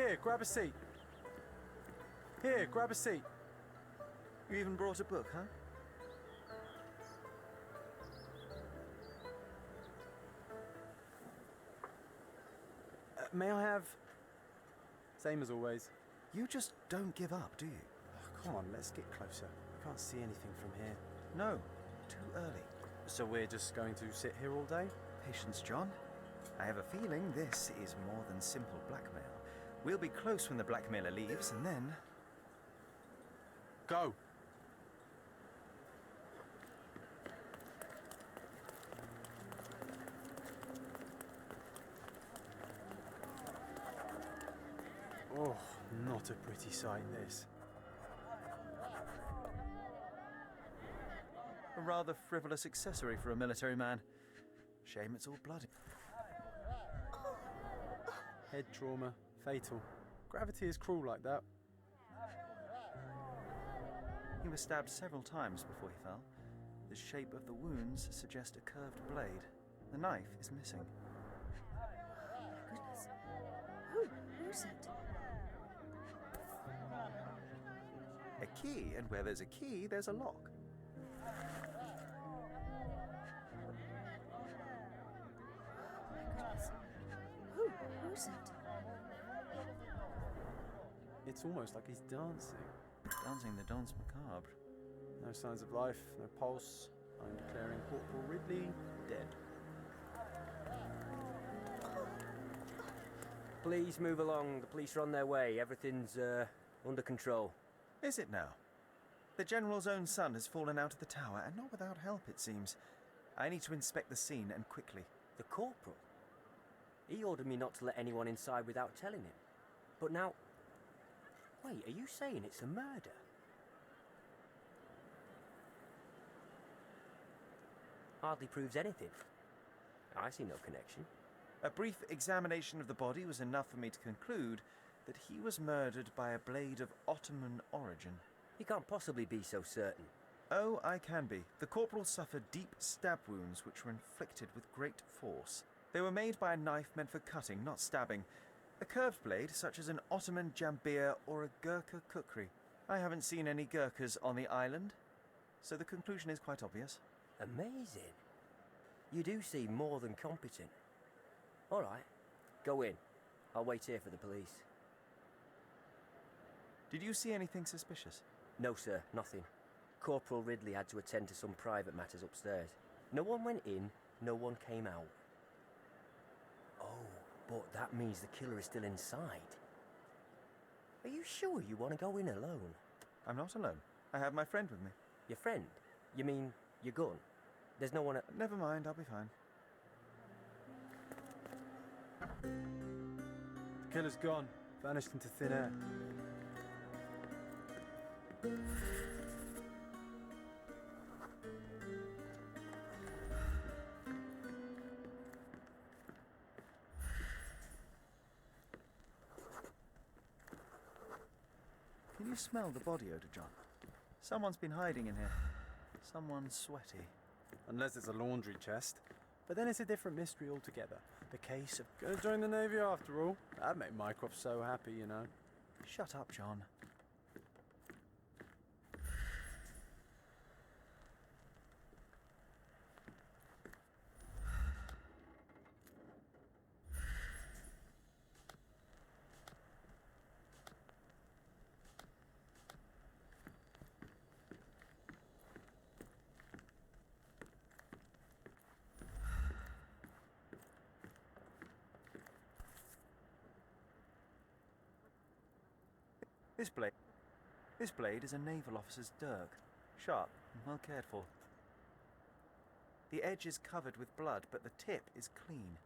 Here, grab a seat. Here, grab a seat. You even brought a book, huh? May I have... Same as always. You just don't give up, do you? Oh, come on, let's get closer. I can't see anything from here. No, too early. So we're just going to sit here all day? Patience, John. I have a feeling this is more than simple blackmail. We'll be close when the blackmailer leaves, and then... Go! Oh, not a pretty sight, this. A rather frivolous accessory for a military man. Shame it's all bloody. Head trauma, fatal. Gravity is cruel like that. He was stabbed several times before he fell. The shape of the wounds suggest a curved blade. The knife is missing. My goodness. Who's it? A key, and where there's a key, there's a lock. My goodness. Who's it? It's almost like he's dancing. Dancing the danse macabre. No signs of life, no pulse. I'm declaring Corporal Ridley dead. Please move along. The police are on their way. Everything's under control. Is it now? The General's own son has fallen out of the tower, and not without help, it seems. I need to inspect the scene, and quickly. The corporal? He ordered me not to let anyone inside without telling him. But now... Wait, are you saying it's a murder? Hardly proves anything. I see no connection. A brief examination of the body was enough for me to conclude that he was murdered by a blade of Ottoman origin. You can't possibly be so certain. Oh, I can be. The corporal suffered deep stab wounds which were inflicted with great force. They were made by a knife meant for cutting, not stabbing. A curved blade, such as an Ottoman jambir or a Gurkha kukri. I haven't seen any Gurkhas on the island, so the conclusion is quite obvious. Amazing. You do seem more than competent. All right, go in. I'll wait here for the police. Did you see anything suspicious? No, sir, nothing. Corporal Ridley had to attend to some private matters upstairs. No one went in, no one came out. Oh, but that means the killer is still inside. Are you sure you want to go in alone? I'm not alone. I have my friend with me. Your friend? You mean your gun? There's no one at... Never mind, I'll be fine. The killer's gone, vanished into thin air. Can you smell the body odor, John? Someone's been hiding in here. Someone sweaty. Unless it's a laundry chest. But then it's a different mystery altogether. The case of... Gonna join the Navy after all. That'd make Mycroft so happy, you know. Shut up, John. This blade is a naval officer's dirk, sharp and well cared for. The edge is covered with blood, but the tip is clean.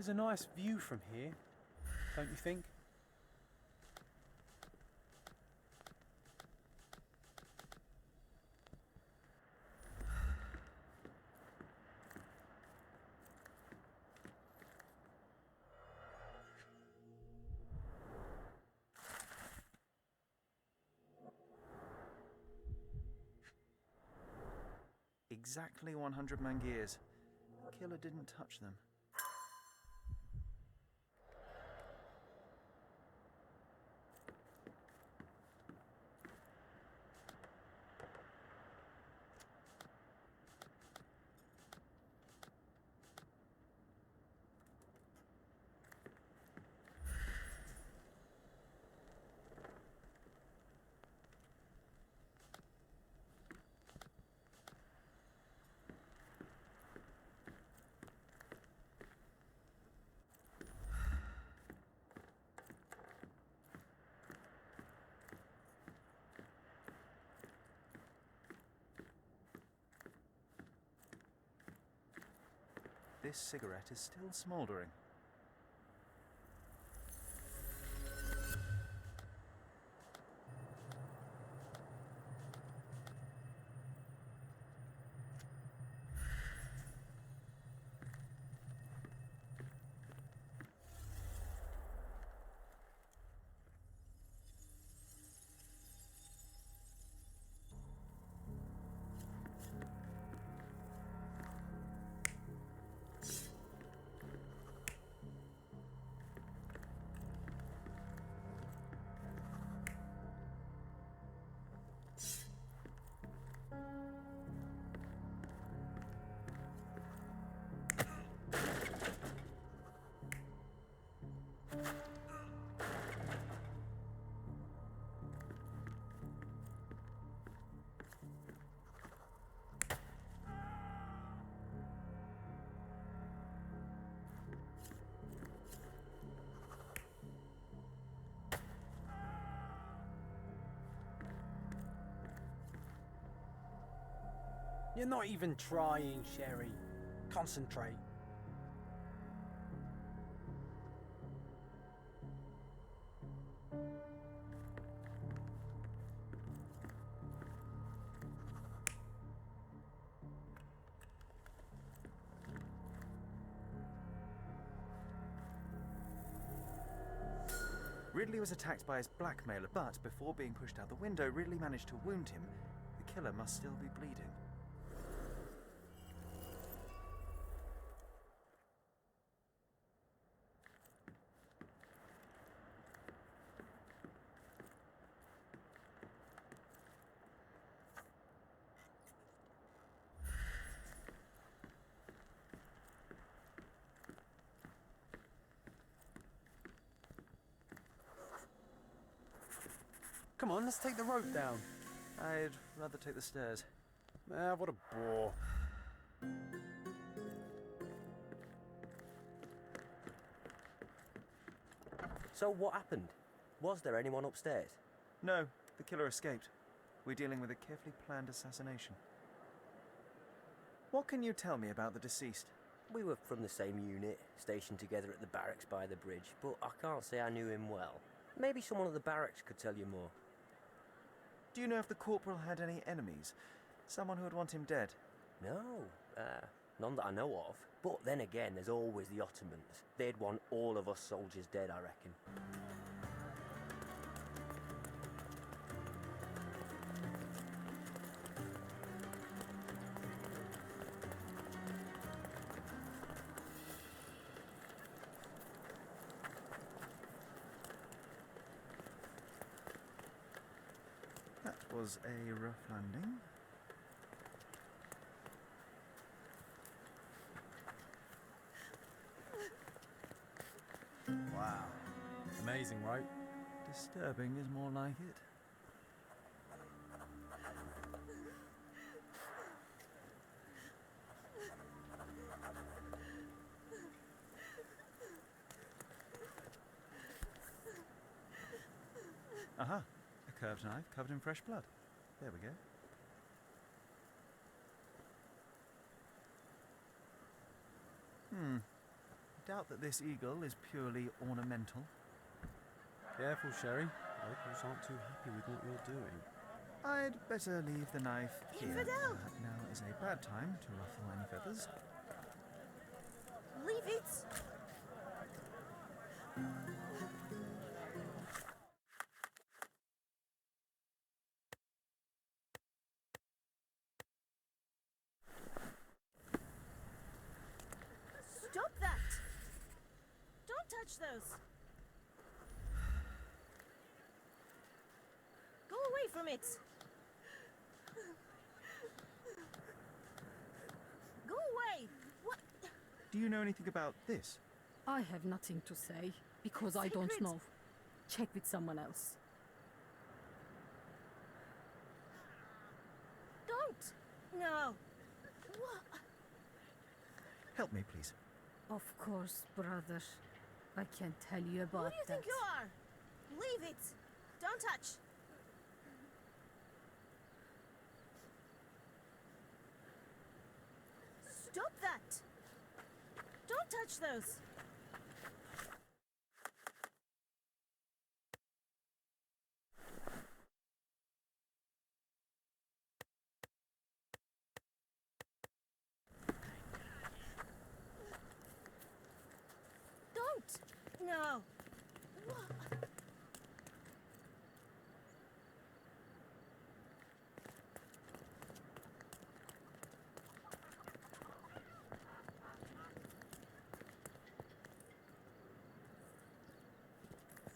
There's a nice view from here, don't you think? Exactly 100 mangears. The killer didn't touch them. This cigarette is still smouldering. You're not even trying, Sherry. Concentrate. Ridley was attacked by his blackmailer, but before being pushed out the window, Ridley managed to wound him. The killer must still be bleeding. Come on, let's take the rope down. I'd rather take the stairs. Ah, what a bore. So what happened? Was there anyone upstairs? No, the killer escaped. We're dealing with a carefully planned assassination. What can you tell me about the deceased? We were from the same unit, stationed together at the barracks by the bridge, but I can't say I knew him well. Maybe someone at the barracks could tell you more. Do you know if the corporal had any enemies? Someone who would want him dead? No, none that I know of. But then again, there's always the Ottomans. They'd want all of us soldiers dead, I reckon. That was a rough landing. Wow. Amazing, right? Disturbing is more like it. Aha, a curved knife covered in fresh blood. There we go. doubt that this eagle is purely ornamental. Careful, Sherry. Locals aren't too happy with what you're doing. I'd better leave the knife here. Infidel! Now is a bad time to ruffle any feathers. Leave it! Stop that! Don't touch those! Go away from it! Go away! What? Do you know anything about this? I have nothing to say, because I don't Secret. know. Check with someone else. Don't! No! What? Help me, please. Of course, brother. I can tell you about Who do you that. think you are? Leave it! Don't touch! Stop that! Don't touch those! Don't! No! What?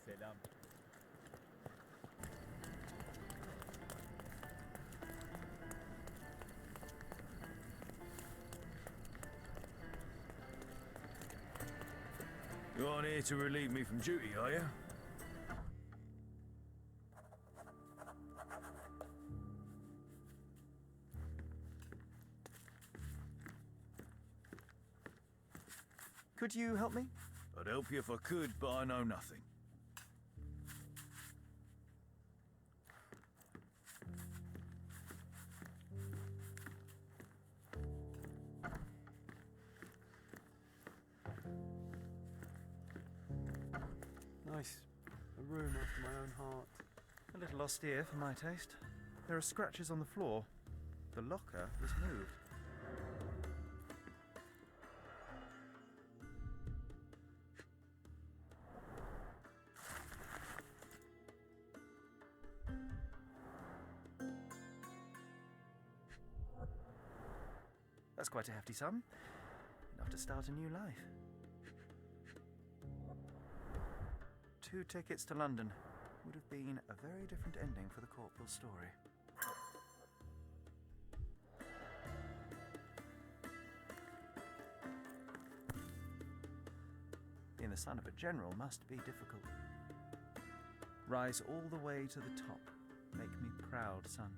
Selam. You aren't here to relieve me from duty, are you? Could you help me? I'd help you if I could, but I know nothing. Nice. A room after my own heart. A little austere for my taste. There are scratches on the floor. The locker was moved. That's quite a hefty sum. Enough to start a new life. 2 tickets to London. Would have been a very different ending for the corporal's story. Being the son of a general must be difficult. Rise all the way to the top. Make me proud, son.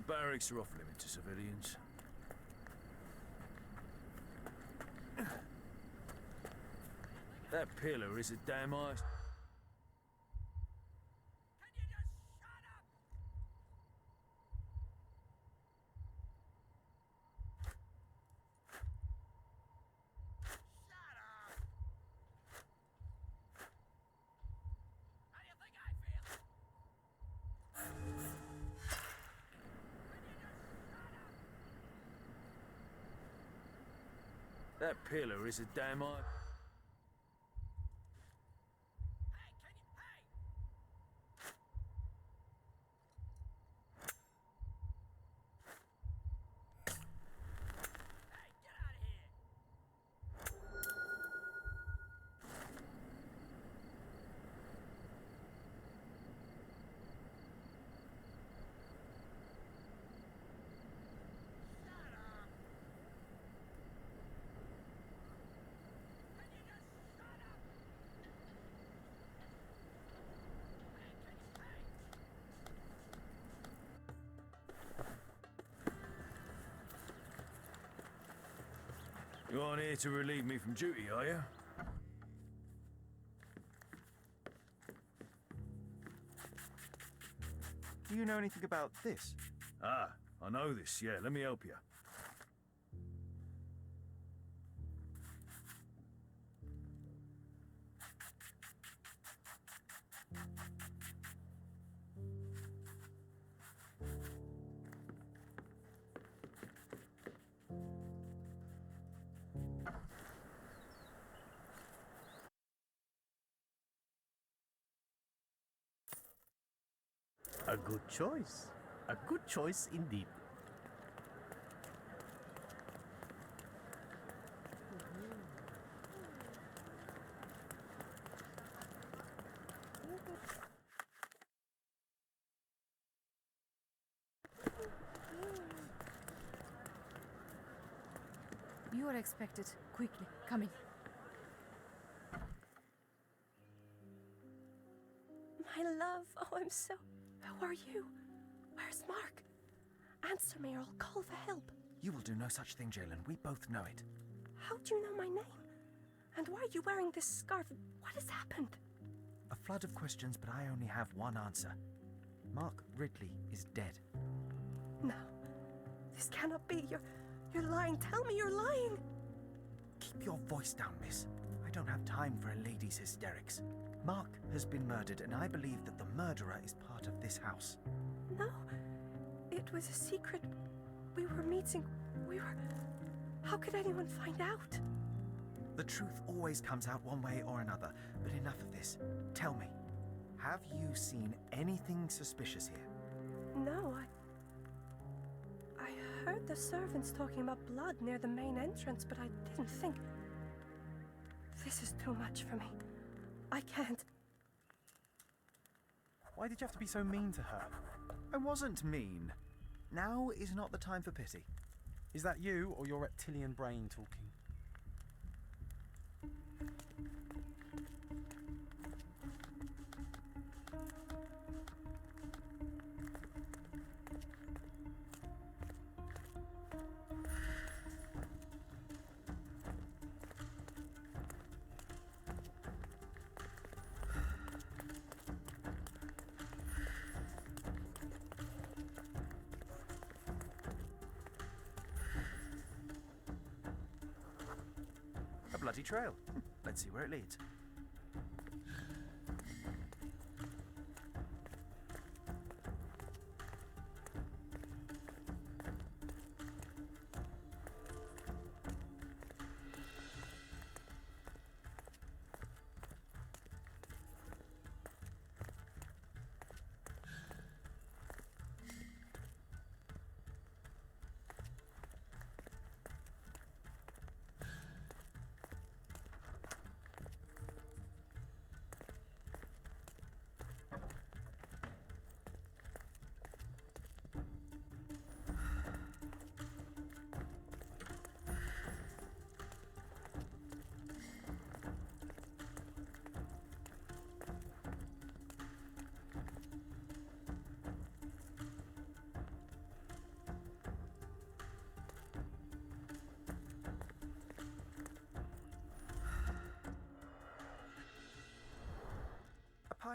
barracks are off limit to civilians. That pillar is a damn ice. That pillar is a damn ice. You aren't here to relieve me from duty, are you? Do you know anything about this? Ah, I know this, yeah, let me help you. A good choice. A good choice indeed. You are expected. Quickly, come in. My love, oh, I'm so... Who are you? Where's Mark? Answer me or I'll call for help. You will do no such thing, Jalen. We both know it. How do you know my name? And why are you wearing this scarf? What has happened? A flood of questions, but I only have one answer. Mark Ridley is dead. No, this cannot be. You're lying. Tell me you're lying. Keep your voice down, miss. I don't have time for a lady's hysterics. Mark has been murdered, and I believe that the murderer is part of this house. No, it was a secret. We were meeting. How could anyone find out? The truth always comes out one way or another, but enough of this. Tell me, have you seen anything suspicious here? No, I heard the servants talking about blood near the main entrance, but I didn't think... This is too much for me. I can't. Why did you have to be so mean to her? I wasn't mean. Now is not the time for pity. Is that you or your reptilian brain talking? A bloody trail. Let's see where it leads.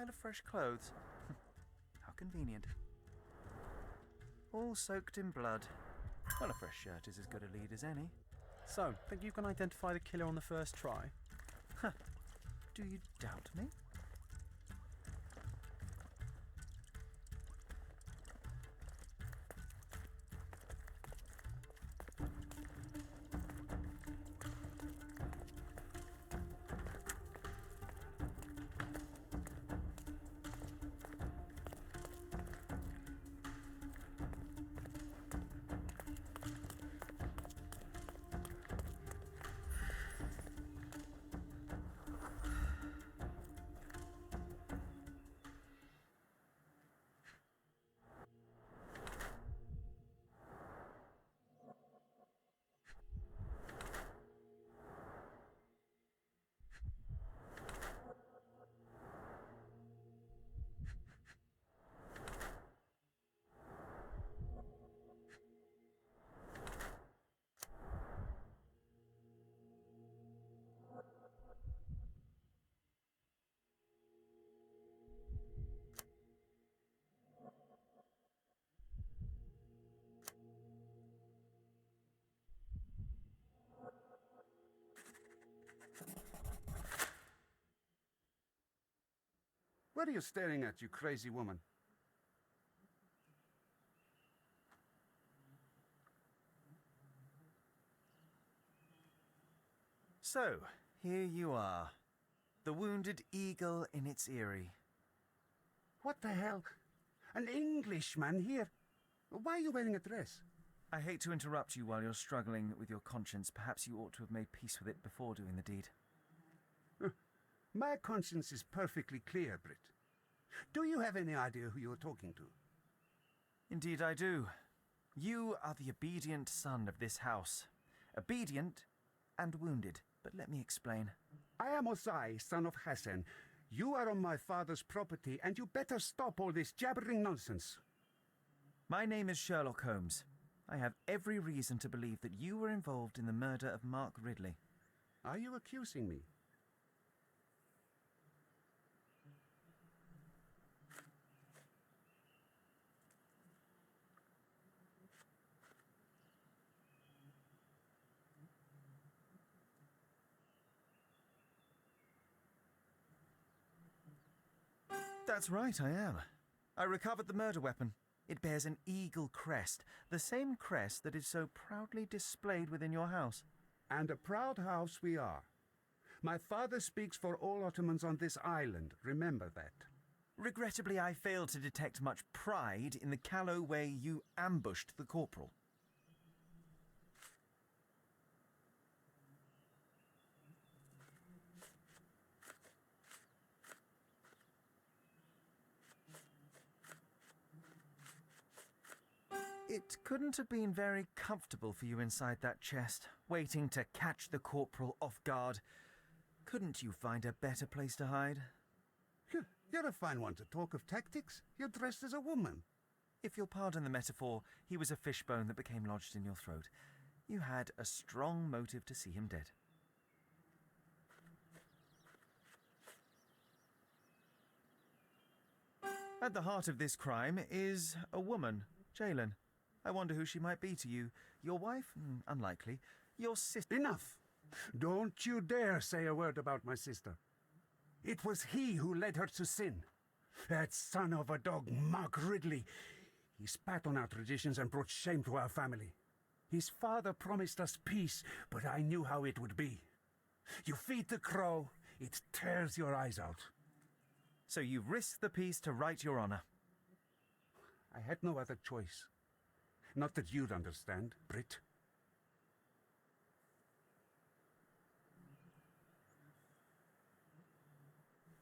pile of fresh clothes. How convenient. All soaked in blood. Well, a fresh shirt is as good a lead as any. So, think you can identify the killer on the first try? Do you doubt me? What are you staring at, you crazy woman? So, here you are. The wounded eagle in its eyrie. What the hell? An Englishman here? Why are you wearing a dress? I hate to interrupt you while you're struggling with your conscience. Perhaps you ought to have made peace with it before doing the deed. My conscience is perfectly clear, Britt. Do you have any idea who you're talking to? Indeed I do. You are the obedient son of this house. Obedient and wounded. But let me explain. I am Osai, son of Hassan. You are on my father's property, and you better stop all this jabbering nonsense. My name is Sherlock Holmes. I have every reason to believe that you were involved in the murder of Mark Ridley. Are you accusing me? That's right, I am. I recovered the murder weapon. It bears an eagle crest, the same crest that is so proudly displayed within your house. And a proud house we are. My father speaks for all Ottomans on this island, remember that. Regrettably, I failed to detect much pride in the callow way you ambushed the corporal. It couldn't have been very comfortable for you inside that chest, waiting to catch the corporal off guard. Couldn't you find a better place to hide? You're a fine one to talk of tactics. You're dressed as a woman. If you'll pardon the metaphor, he was a fishbone that became lodged in your throat. You had a strong motive to see him dead. At the heart of this crime is a woman, Jalen. I wonder who she might be to you. Your wife? Unlikely. Your sister? Enough! Don't you dare say a word about my sister. It was he who led her to sin. That son of a dog, Mark Ridley. He spat on our traditions and brought shame to our family. His father promised us peace, but I knew how it would be. You feed the crow, it tears your eyes out. So you risked the peace to right your honor. I had no other choice. Not that you'd understand, Britt.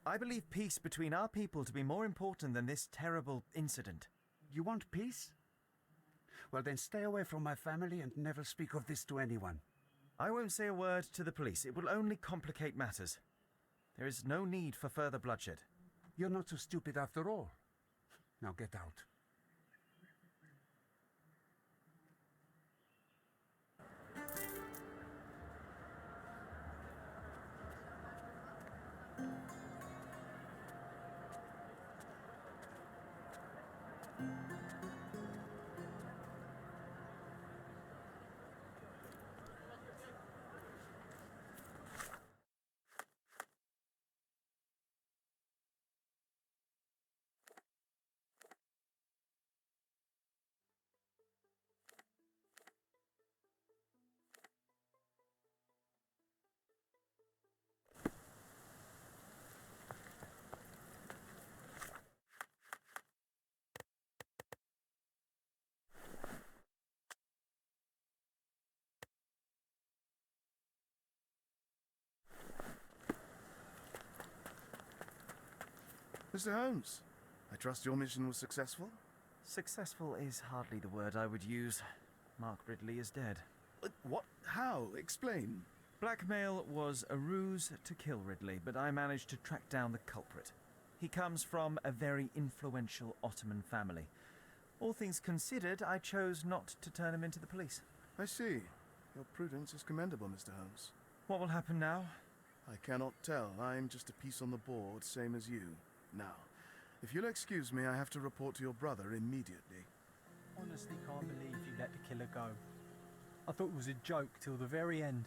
I believe peace between our people to be more important than this terrible incident. You want peace? Well, then stay away from my family and never speak of this to anyone. I won't say a word to the police. It will only complicate matters. There is no need for further bloodshed. You're not so stupid after all. Now get out. Mr. Holmes, I trust your mission was successful? Successful is hardly the word I would use. Mark Ridley is dead. What? How? Explain. Blackmail was a ruse to kill Ridley, but I managed to track down the culprit. He comes from a very influential Ottoman family. All things considered, I chose not to turn him into the police. I see. Your prudence is commendable, Mr. Holmes. What will happen now? I cannot tell. I'm just a piece on the board, same as you. Now, if you'll excuse me, I have to report to your brother immediately. Honestly can't believe you let the killer go. I thought it was a joke till the very end.